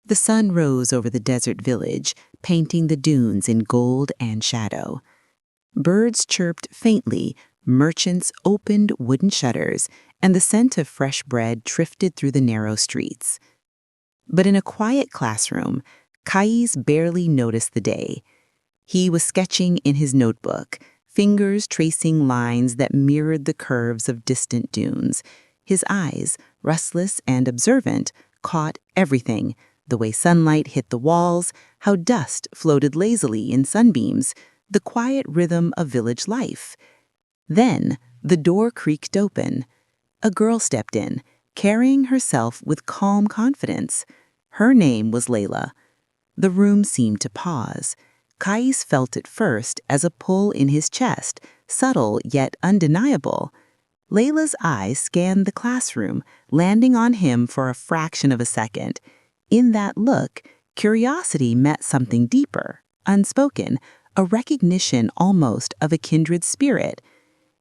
The sun rose over the desert village, painting the dunes in gold and shadow. Birds chirped faintly, merchants opened wooden shutters, and the scent of fresh bread drifted through the narrow streets. But in a quiet classroom, Kais barely noticed the day. He was sketching in his notebook, fingers tracing lines that mirrored the curves of distant dunes. His eyes, restless and observant, caught everything: the way sunlight hit the walls, how dust floated lazily in sunbeams, the quiet rhythm of village life. Then the door creaked open. A girl stepped in, carrying herself with calm confidence. Her name was Layla. The room seemed to pause. Kais felt it first as a pull in his chest, subtle yet undeniable. Layla's eyes scanned the classroom, landing on him for a fraction of a second. In that look, curiosity met something deeper, unspoken, a recognition almost of a kindred spirit.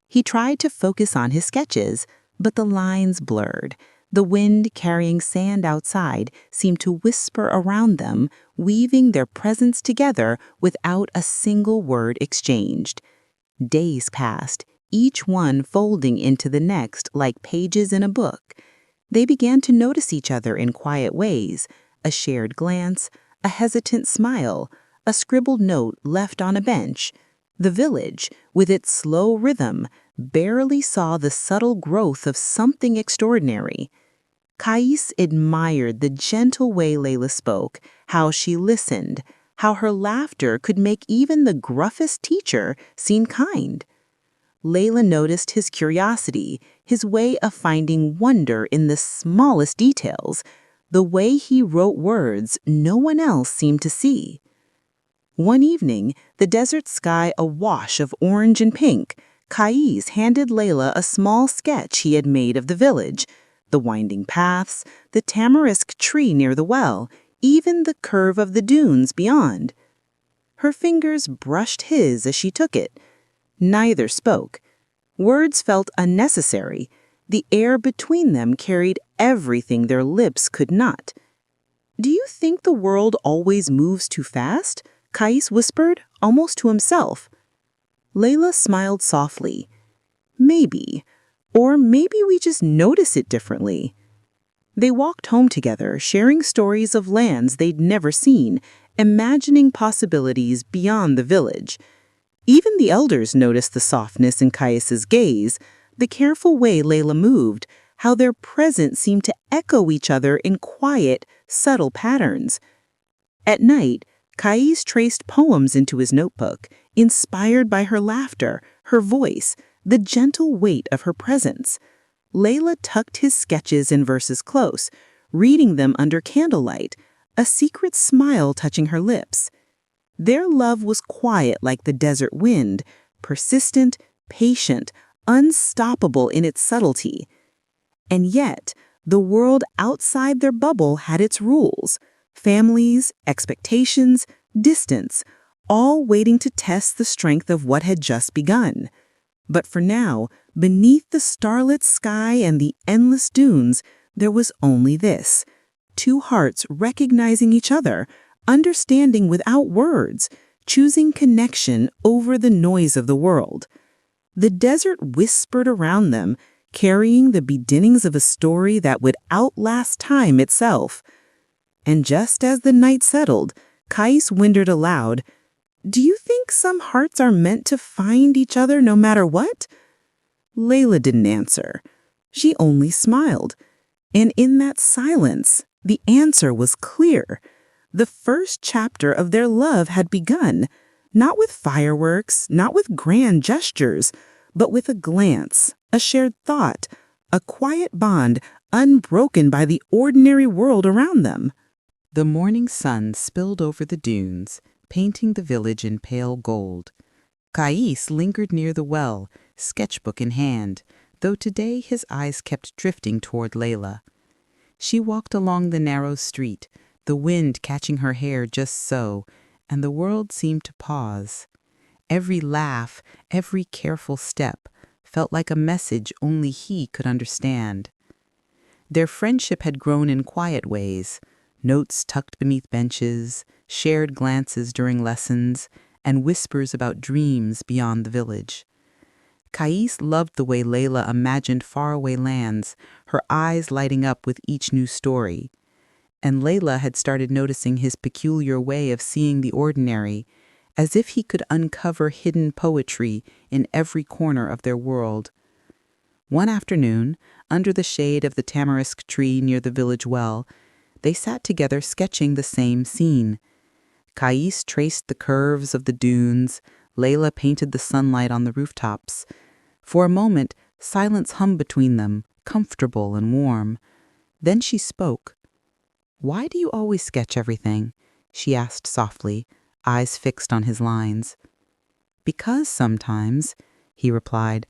He tried to focus on his sketches, but the lines blurred. The wind carrying sand outside seemed to whisper around them, weaving their presence together without a single word exchanged. Days passed, each one folding into the next like pages in a book. They began to notice each other in quiet ways: a shared glance, a hesitant smile, a scribbled note left on a bench. The village, with its slow rhythm, barely saw the subtle growth of something extraordinary. Kais admired the gentle way Layla spoke, how she listened, how her laughter could make even the gruffest teacher seem kind. Layla noticed his curiosity, his way of finding wonder in the smallest details, the way he wrote words no one else seemed to see. One evening, the desert sky awash of orange and pink, Kais handed Layla a small sketch he had made of the village: the winding paths, the tamarisk tree near the well, even the curve of the dunes beyond. Her fingers brushed his as she took it. Neither spoke. Words felt unnecessary. The air between them carried everything their lips could not. "Do you think the world always moves too fast?" Kais whispered, almost to himself. Layla smiled softly. "Maybe. Or maybe we just notice it differently." They walked home together, sharing stories of lands they'd never seen, imagining possibilities beyond the village. Even the elders noticed the softness in Kais's gaze, the careful way Layla moved, how their presence seemed to echo each other in quiet, subtle patterns. At night, Kais traced poems into his notebook, inspired by her laughter, her voice, the gentle weight of her presence. Layla tucked his sketches and verses close, reading them under candlelight, a secret smile touching her lips. Their love was quiet like the desert wind, persistent, patient, unstoppable in its subtlety. And yet, the world outside their bubble had its rules: families, expectations, distance, all waiting to test the strength of what had just begun. But for now, beneath the starlit sky and the endless dunes, there was only this: two hearts recognizing each other, understanding without words, choosing connection over the noise of the world. The desert whispered around them, carrying the beginnings of a story that would outlast time itself. And just as the night settled, Kais wondered aloud, "Do you think some hearts are meant to find each other no matter what?" Layla didn't answer. She only smiled. And in that silence, the answer was clear. The first chapter of their love had begun, not with fireworks, not with grand gestures, but with a glance, a shared thought, a quiet bond unbroken by the ordinary world around them. The morning sun spilled over the dunes, painting the village in pale gold. Kais lingered near the well, sketchbook in hand, though today his eyes kept drifting toward Layla. She walked along the narrow street, the wind catching her hair just so, and the world seemed to pause. Every laugh, every careful step, felt like a message only he could understand. Their friendship had grown in quiet ways, Notes tucked beneath benches, shared glances during lessons, and whispers about dreams beyond the village. Kais loved the way Layla imagined faraway lands, her eyes lighting up with each new story. And Layla had started noticing his peculiar way of seeing the ordinary, as if he could uncover hidden poetry in every corner of their world. One afternoon, under the shade of the tamarisk tree near the village well, they sat together sketching the same scene. Kais traced the curves of the dunes, Layla painted the sunlight on the rooftops. For a moment, silence hummed between them, comfortable and warm. Then she spoke. "Why do you always sketch everything?" she asked softly, eyes fixed on his lines. "Because sometimes," he replied,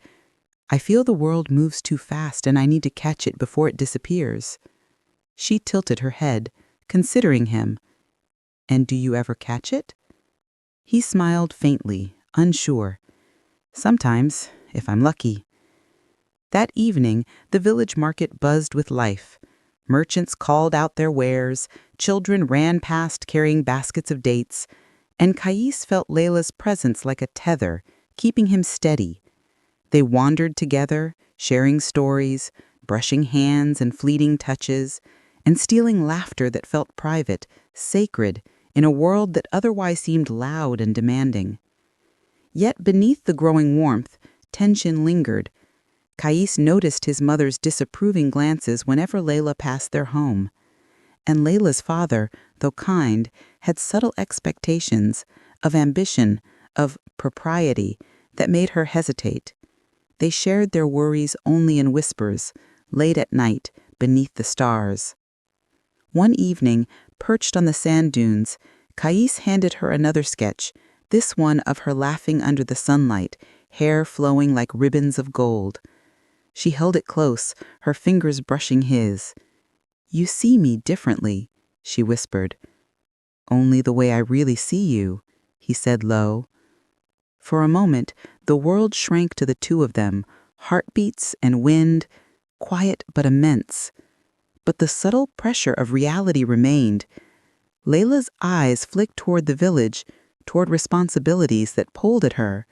"I feel the world moves too fast and I need to catch it before it disappears." She tilted her head, considering him. "And do you ever catch it?" He smiled faintly, unsure. "Sometimes, if I'm lucky." That evening, the village market buzzed with life. Merchants called out their wares, children ran past carrying baskets of dates, and Kais felt Layla's presence like a tether, keeping him steady. They wandered together, sharing stories, brushing hands and fleeting touches, and stealing laughter that felt private, sacred, in a world that otherwise seemed loud and demanding. Yet beneath the growing warmth, tension lingered. Kais noticed his mother's disapproving glances whenever Layla passed their home. And Layla's father, though kind, had subtle expectations of ambition, of propriety, that made her hesitate. They shared their worries only in whispers, late at night, beneath the stars. One evening, perched on the sand dunes, Kais handed her another sketch, this one of her laughing under the sunlight, hair flowing like ribbons of gold. She held it close, her fingers brushing his. "You see me differently," she whispered. "Only the way I really see you," he said low. For a moment, the world shrank to the two of them, heartbeats and wind, quiet but immense. But the subtle pressure of reality remained. Layla's eyes flicked toward the village, toward responsibilities that pulled at her.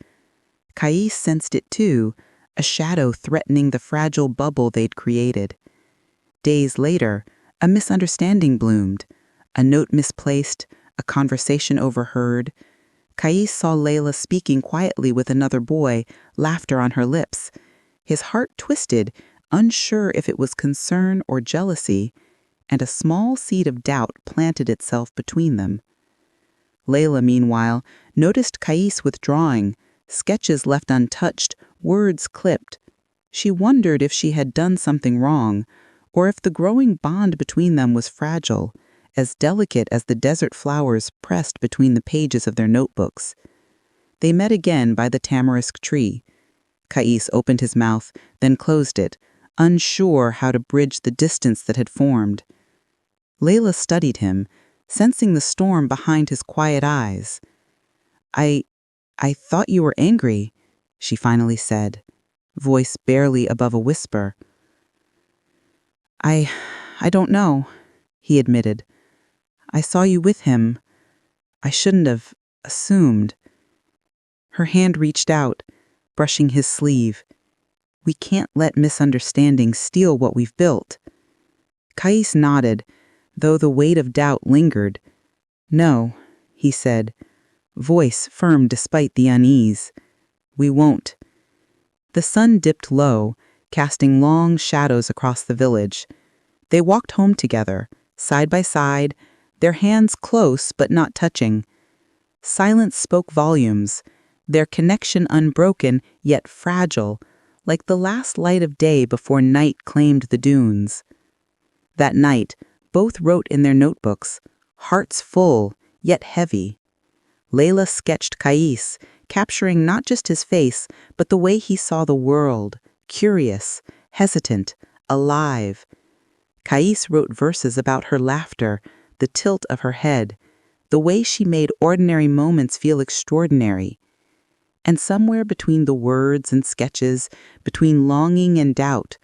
Kais sensed it too, a shadow threatening the fragile bubble they'd created. Days later, a misunderstanding bloomed, a note misplaced, a conversation overheard. Kais saw Layla speaking quietly with another boy, laughter on her lips. His heart twisted, unsure if it was concern or jealousy, and a small seed of doubt planted itself between them. Layla, meanwhile, noticed Kais withdrawing, sketches left untouched, words clipped. She wondered if she had done something wrong, or if the growing bond between them was fragile, as delicate as the desert flowers pressed between the pages of their notebooks. They met again by the tamarisk tree. Kais opened his mouth, then closed it, unsure how to bridge the distance that had formed. Layla studied him, sensing the storm behind his quiet eyes. I thought you were angry," she finally said, voice barely above a whisper. I don't know," he admitted. "I saw you with him. I shouldn't have assumed." Her hand reached out, brushing his sleeve. "We can't let misunderstandings steal what we've built." Kais nodded, though the weight of doubt lingered. "No," he said, voice firm despite the unease. "We won't." The sun dipped low, casting long shadows across the village. They walked home together, side by side, their hands close but not touching. Silence spoke volumes, their connection unbroken yet fragile, like the last light of day before night claimed the dunes. That night, both wrote in their notebooks, hearts full, yet heavy. Layla sketched Kais, capturing not just his face, but the way he saw the world, curious, hesitant, alive. Kais wrote verses about her laughter, the tilt of her head, the way she made ordinary moments feel extraordinary. And somewhere between the words and sketches, between longing and doubt,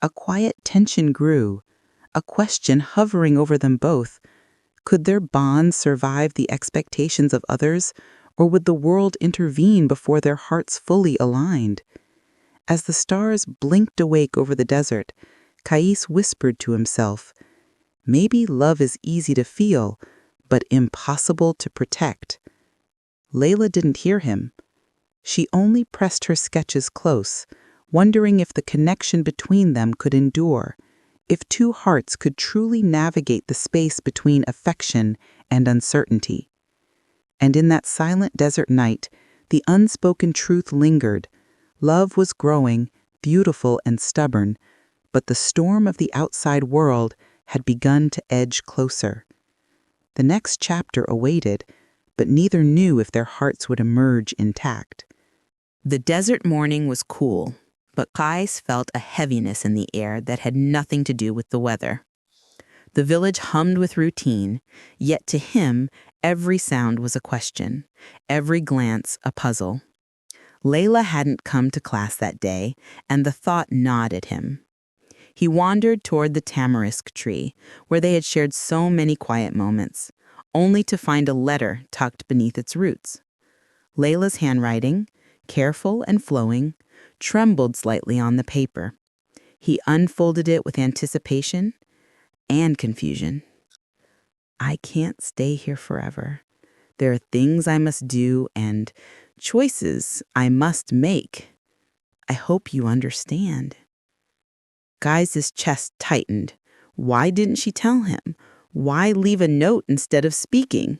a quiet tension grew, a question hovering over them both, Could their bond survive the expectations of others, or would the world intervene before their hearts fully aligned? As the stars blinked awake over the desert, Kais whispered to himself, "Maybe love is easy to feel, but impossible to protect." Layla didn't hear him. She only pressed her sketches close, wondering if the connection between them could endure, if two hearts could truly navigate the space between affection and uncertainty. And in that silent desert night, the unspoken truth lingered. Love was growing, beautiful and stubborn, but the storm of the outside world had begun to edge closer. The next chapter awaited, but neither knew if their hearts would emerge intact. The desert morning was cool, but Kais felt a heaviness in the air that had nothing to do with the weather. The village hummed with routine, yet to him, every sound was a question, every glance a puzzle. Layla hadn't come to class that day, and the thought gnawed at him. He wandered toward the tamarisk tree, where they had shared so many quiet moments, only to find a letter tucked beneath its roots. Layla's handwriting, careful and flowing, trembled slightly on the paper. He unfolded it with anticipation and confusion. "I can't stay here forever. There are things I must do and choices I must make. I hope you understand." Guy's chest tightened. Why didn't she tell him? Why leave a note instead of speaking?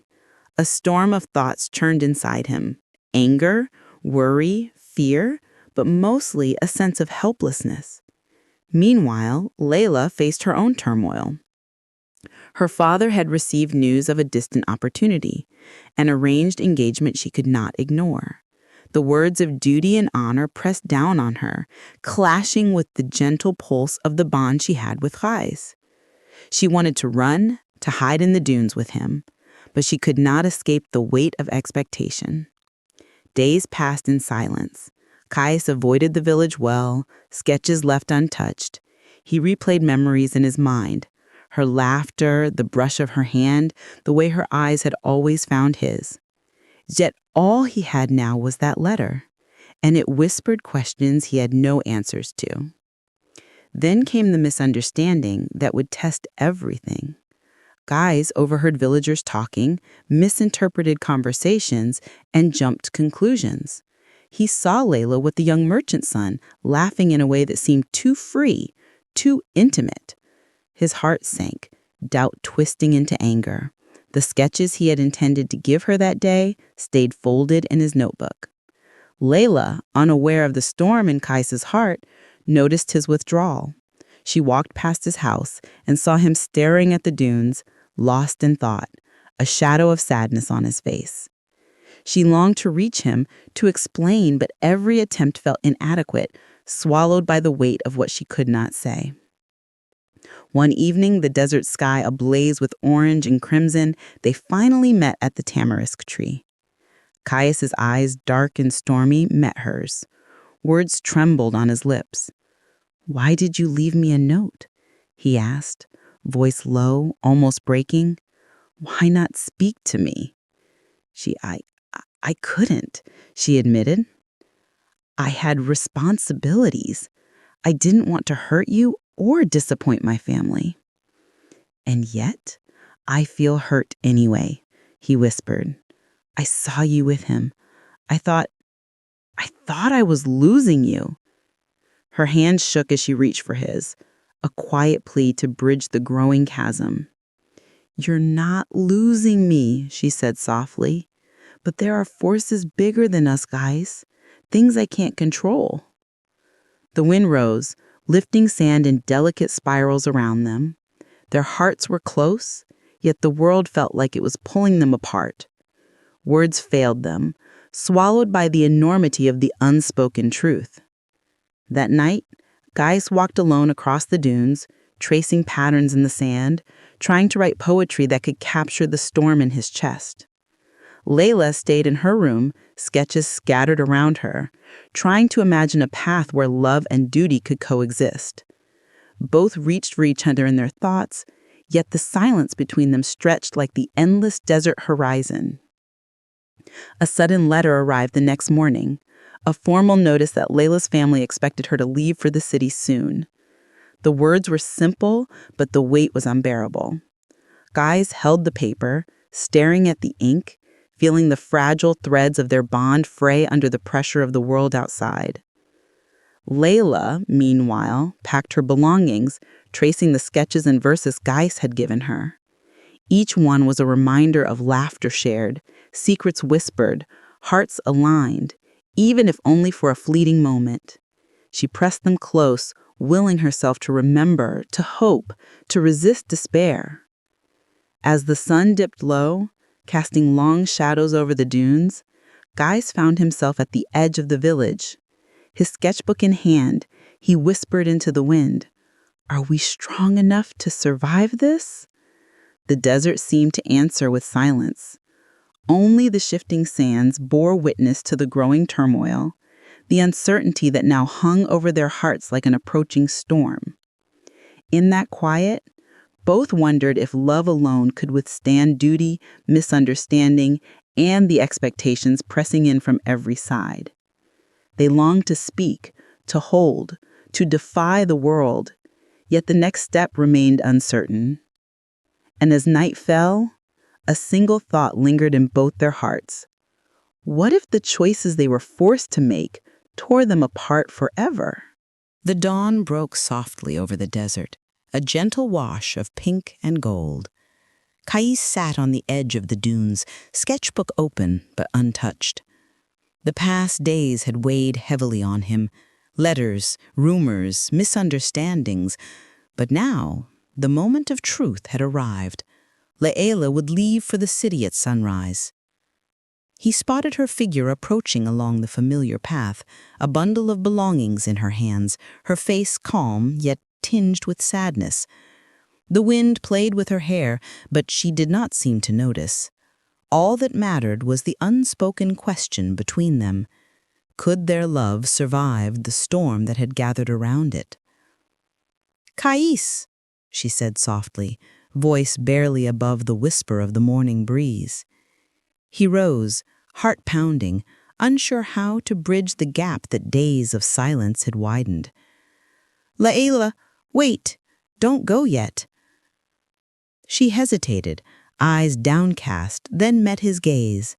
A storm of thoughts churned inside him. Anger, worry, fear, but mostly a sense of helplessness. Meanwhile, Layla faced her own turmoil. Her father had received news of a distant opportunity, an arranged engagement she could not ignore. The words of duty and honor pressed down on her, clashing with the gentle pulse of the bond she had with Gais. She wanted to run, to hide in the dunes with him, but she could not escape the weight of expectation. Days passed in silence. Gais avoided the village well, sketches left untouched. He replayed memories in his mind, her laughter, the brush of her hand, the way her eyes had always found his. Yet all he had now was that letter, and it whispered questions he had no answers to. Then came the misunderstanding that would test everything. Gais overheard villagers talking, misinterpreted conversations, and jumped conclusions. He saw Layla with the young merchant's son, laughing in a way that seemed too free, too intimate. His heart sank, doubt twisting into anger. The sketches he had intended to give her that day stayed folded in his notebook. Layla, unaware of the storm in Kais's heart, noticed his withdrawal. She walked past his house and saw him staring at the dunes, lost in thought, a shadow of sadness on his face. She longed to reach him, to explain, but every attempt felt inadequate, swallowed by the weight of what she could not say. One evening, the desert sky ablaze with orange and crimson, they finally met at the tamarisk tree. Kais's eyes, dark and stormy, met hers. Words trembled on his lips. "Why did you leave me a note?" he asked, voice low, almost breaking. "Why not speak to me?" I couldn't, she admitted. "I had responsibilities. I didn't want to hurt you or disappoint my family." "And yet, I feel hurt anyway," he whispered. "I saw you with him. I thought I was losing you." Her hand shook as she reached for his, a quiet plea to bridge the growing chasm. "You're not losing me," she said softly. "But there are forces bigger than us, guys. Things I can't control." The wind rose, lifting sand in delicate spirals around them. Their hearts were close, yet the world felt like it was pulling them apart. Words failed them, swallowed by the enormity of the unspoken truth. That night, Gais walked alone across the dunes, tracing patterns in the sand, trying to write poetry that could capture the storm in his chest. Layla stayed in her room, sketches scattered around her, trying to imagine a path where love and duty could coexist. Both reached for each other in their thoughts, yet the silence between them stretched like the endless desert horizon. A sudden letter arrived the next morning, a formal notice that Layla's family expected her to leave for the city soon. The words were simple, but the weight was unbearable. Guys held the paper, staring at the ink, feeling the fragile threads of their bond fray under the pressure of the world outside. Layla, meanwhile, packed her belongings, tracing the sketches and verses Geis had given her. Each one was a reminder of laughter shared, secrets whispered, hearts aligned, even if only for a fleeting moment. She pressed them close, willing herself to remember, to hope, to resist despair. As the sun dipped low, casting long shadows over the dunes, Geis found himself at the edge of the village. His sketchbook in hand, he whispered into the wind, "Are we strong enough to survive this?" The desert seemed to answer with silence. Only the shifting sands bore witness to the growing turmoil, the uncertainty that now hung over their hearts like an approaching storm. In that quiet, both wondered if love alone could withstand duty, misunderstanding, and the expectations pressing in from every side. They longed to speak, to hold, to defy the world, yet the next step remained uncertain. And as night fell, a single thought lingered in both their hearts. What if the choices they were forced to make tore them apart forever? The dawn broke softly over the desert, a gentle wash of pink and gold. Kais sat on the edge of the dunes, sketchbook open but untouched. The past days had weighed heavily on him, letters, rumors, misunderstandings, but now the moment of truth had arrived. Layla would leave for the city at sunrise. He spotted her figure approaching along the familiar path, a bundle of belongings in her hands, her face calm yet tinged with sadness. The wind played with her hair, but she did not seem to notice. All that mattered was the unspoken question between them. Could their love survive the storm that had gathered around it? "Kais," she said softly, voice barely above the whisper of the morning breeze. He rose, heart pounding, unsure how to bridge the gap that days of silence had widened. "Layla, wait, don't go yet." She hesitated, eyes downcast, then met his gaze.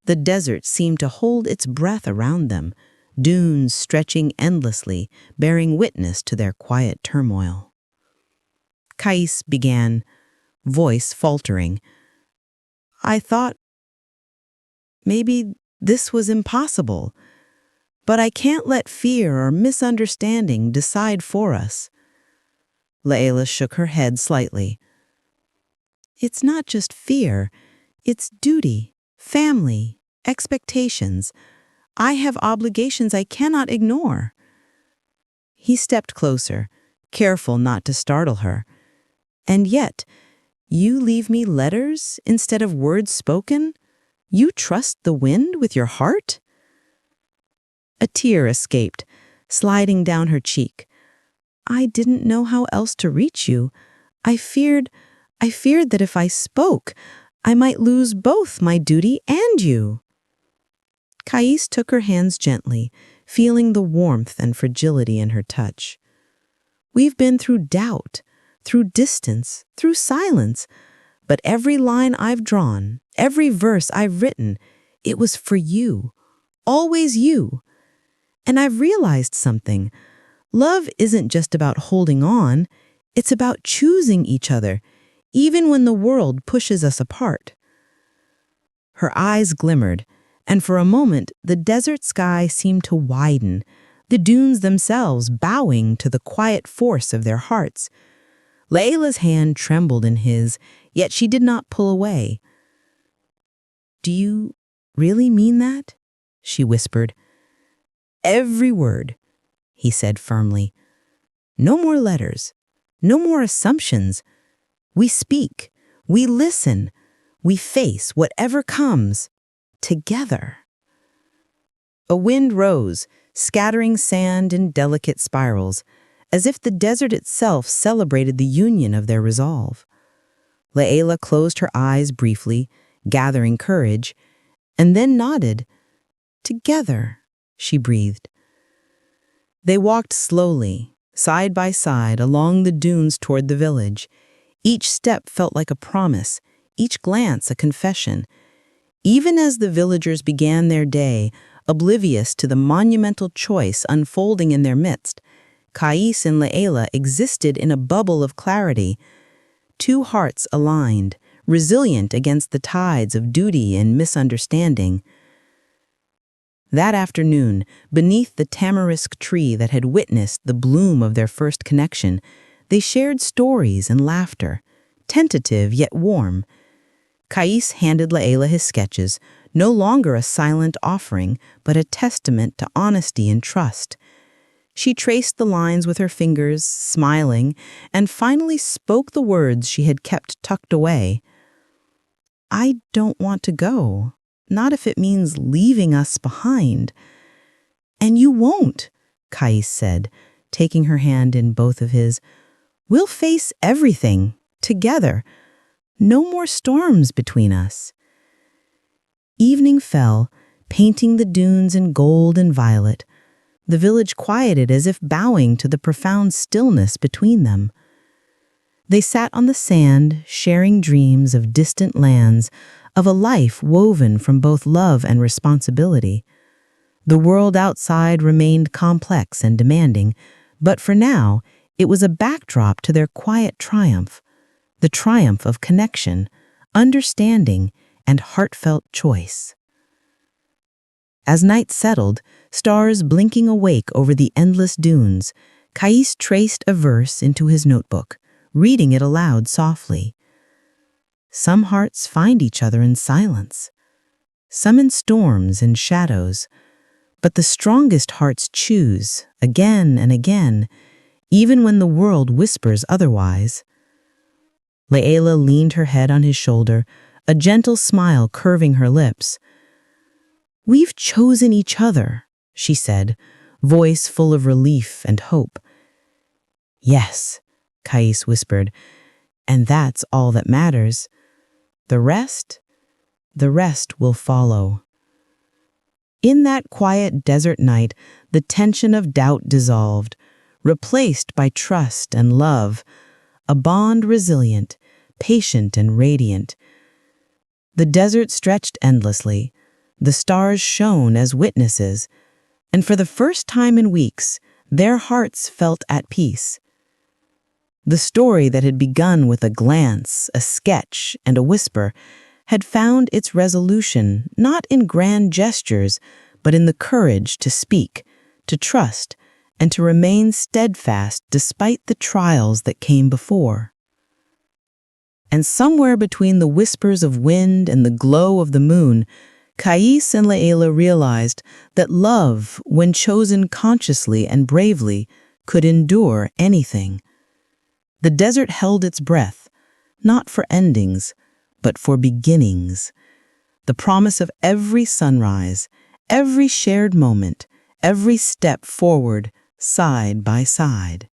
The desert seemed to hold its breath around them, dunes stretching endlessly, bearing witness to their quiet turmoil. Kais began, voice faltering. "I thought maybe this was impossible, but I can't let fear or misunderstanding decide for us." Layla shook her head slightly. "It's not just fear, it's duty, family, expectations. I have obligations I cannot ignore." He stepped closer, careful not to startle her. "And yet, you leave me letters instead of words spoken? You trust the wind with your heart?" A tear escaped, sliding down her cheek. "I didn't know how else to reach you. I feared that if I spoke, I might lose both my duty and you." Kais took her hands gently, feeling the warmth and fragility in her touch. "We've been through doubt, through distance, through silence, but every line I've drawn, every verse I've written, it was for you, always you. And I've realized something. Love isn't just about holding on, it's about choosing each other, even when the world pushes us apart." Her eyes glimmered, and for a moment the desert sky seemed to widen, the dunes themselves bowing to the quiet force of their hearts. Layla's hand trembled in his, yet she did not pull away. "Do you really mean that?" she whispered. "Every word," he said firmly. "No more letters, no more assumptions. We speak, we listen, we face whatever comes, together." A wind rose, scattering sand in delicate spirals, as if the desert itself celebrated the union of their resolve. Layla closed her eyes briefly, gathering courage, and then nodded. Together, she breathed. They walked slowly, side by side, along the dunes toward the village. Each step felt like a promise, each glance a confession. Even as the villagers began their day, oblivious to the monumental choice unfolding in their midst, Kais and Layla existed in a bubble of clarity. Two hearts aligned, resilient against the tides of duty and misunderstanding. That afternoon, beneath the tamarisk tree that had witnessed the bloom of their first connection, they shared stories and laughter, tentative yet warm. Kais handed Layla his sketches, no longer a silent offering, but a testament to honesty and trust. She traced the lines with her fingers, smiling, and finally spoke the words she had kept tucked away. "I don't want to go. Not if it means leaving us behind." "And you won't," Kais said, taking her hand in both of his. "We'll face everything, together. No more storms between us." Evening fell, painting the dunes in gold and violet. The village quieted as if bowing to the profound stillness between them. They sat on the sand, sharing dreams of distant lands, of a life woven from both love and responsibility. The world outside remained complex and demanding, but for now, it was a backdrop to their quiet triumph, the triumph of connection, understanding, and heartfelt choice. As night settled, stars blinking awake over the endless dunes, Kais traced a verse into his notebook, reading it aloud softly. "Some hearts find each other in silence, some in storms and shadows, but the strongest hearts choose, again and again, even when the world whispers otherwise." Layla leaned her head on his shoulder, a gentle smile curving her lips. "We've chosen each other," she said, voice full of relief and hope. "Yes," Kais whispered, "and that's all that matters. The rest will follow." In that quiet desert night, the tension of doubt dissolved, replaced by trust and love, a bond resilient, patient and radiant. The desert stretched endlessly. The stars shone as witnesses, and for the first time in weeks, their hearts felt at peace. The story that had begun with a glance, a sketch, and a whisper had found its resolution not in grand gestures, but in the courage to speak, to trust, and to remain steadfast despite the trials that came before. And somewhere between the whispers of wind and the glow of the moon, Kais and Layla realized that love, when chosen consciously and bravely, could endure anything. The desert held its breath, not for endings, but for beginnings. The promise of every sunrise, every shared moment, every step forward, side by side.